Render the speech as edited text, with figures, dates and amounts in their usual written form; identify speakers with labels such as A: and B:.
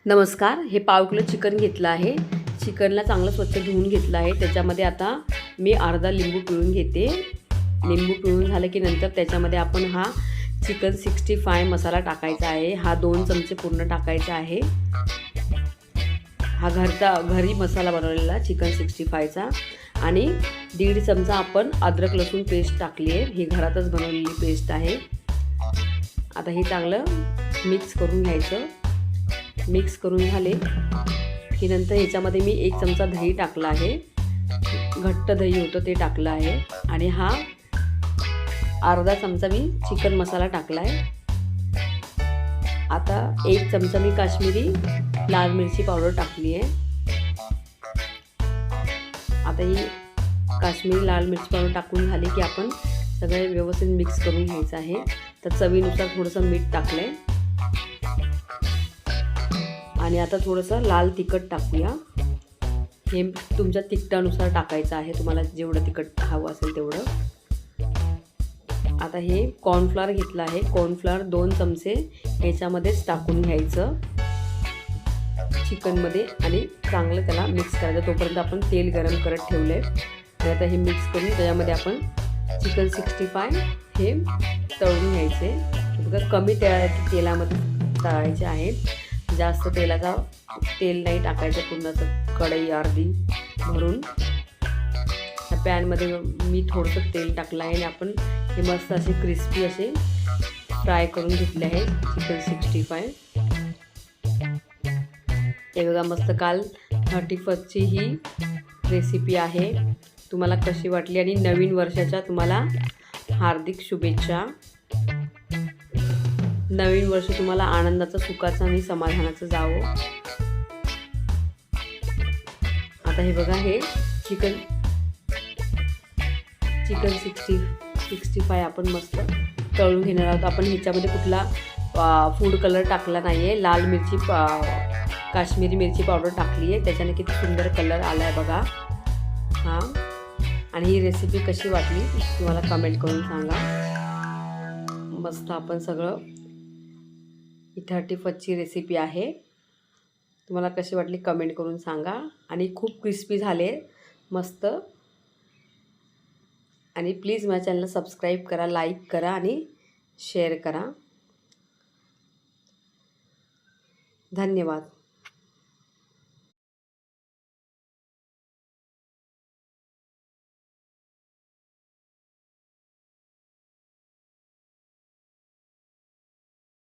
A: नमस्कार. हे पाव किलो चिकन घेतलं आहे. चिकनला चांगलं स्वच्छ धुवून घेतलं आहे. त्याच्यामध्ये आता मी अर्धा लिंबू पिळून घेते. लिंबू पिळून झालं की नंतर त्याच्यामध्ये आपण हा चिकन 65 मसाला टाकायचा आहे. हा 2 चमचे पूर्ण टाकायचा आहे. हा घरी मसाला बनवलेला चिकन 65चा आणि 1.5 चमचा आपण अद्रक लसूण पेस्ट टाकली आहे. ही घरातच बनवलेली पेस्ट आहे. आता हे चांगलं मिक्स करून घ्यायचं. मिक्स करून झाले की नंतर ह्याच्यामध्ये मी 1 चमचा दही टाकला आहे. घट्ट दही होतं ते टाकलं आहे आणि हा अर्धा चमचा मी चिकन मसाला टाकला आहे. आता 1 चमचा मी काश्मीरी लाल मिरची पावडर टाकली आहे. आता ही काश्मीरी लाल मिरची पावडर टाकून झाली की आपण सगळे व्यवस्थित मिक्स करून घ्यायचं आहे. तर चवीनुसार थोडंसं मीठ टाकलं आहे आणि आता थोडंसं लाल तिखट टाकूया. हे तुमच्या तिखटानुसार टाकायचं आहे, तुम्हाला जेवढं तिखट हवं असेल तेवढं. आता हे कॉर्नफ्लॉवर घेतलं आहे. कॉर्नफ्लॉवर 2 चमचे ह्याच्यामध्येच टाकून घ्यायचं चिकनमध्ये आणि चांगलं त्याला मिक्स करायचं. तोपर्यंत आपण तेल गरम करत ठेवलं आहे आणि आता हे मिक्स करून त्याच्यामध्ये आपण चिकन 65 हे तळून घ्यायचे. बघा कमी तेलामध्ये तळायचे आहे. जास्त तेल नाही टाकायचं. पूर्ण कढई अर्धी भरून त्या पॅनमध्ये मी थोडंसं तेल टाकलं आहे आणि आपण हे मस्त असे क्रिस्पी असे फ्राय करून घेतले आहे चिकन 65. हे बघा मस्त काल 31ची ही रेसिपी आहे. तुम्हाला कशी वाटली आणि नवीन वर्षाच्या तुम्हाला हार्दिक शुभेच्छा. नवीन वर्ष तुम्हाला आनंदाचं, सुखाचं आणि समाधानाचं जावो. आता हे बघा हे चिकन 65 आपण मस्त तळून घेणार आहोत. आपण ह्याच्यामध्ये कुठला फूड कलर टाकला नाही आहे. लाल मिरची काश्मीरी मिरची पावडर टाकली आहे. त्याच्याने किती सुंदर कलर आला आहे बघा. हां, आणि ही रेसिपी कशी वाटली तुम्हाला कमेंट करून सांगा. मस्त आपण सगळं ही 31ची रेसिपी आहे. तुम्हाला कशी वाटली कमेंट करून सांगा. आणि खूप क्रिस्पी झाले मस्त. आणि प्लीज माझ्या चॅनलला सबस्क्राईब करा, लाईक करा आणि शेअर करा. धन्यवाद.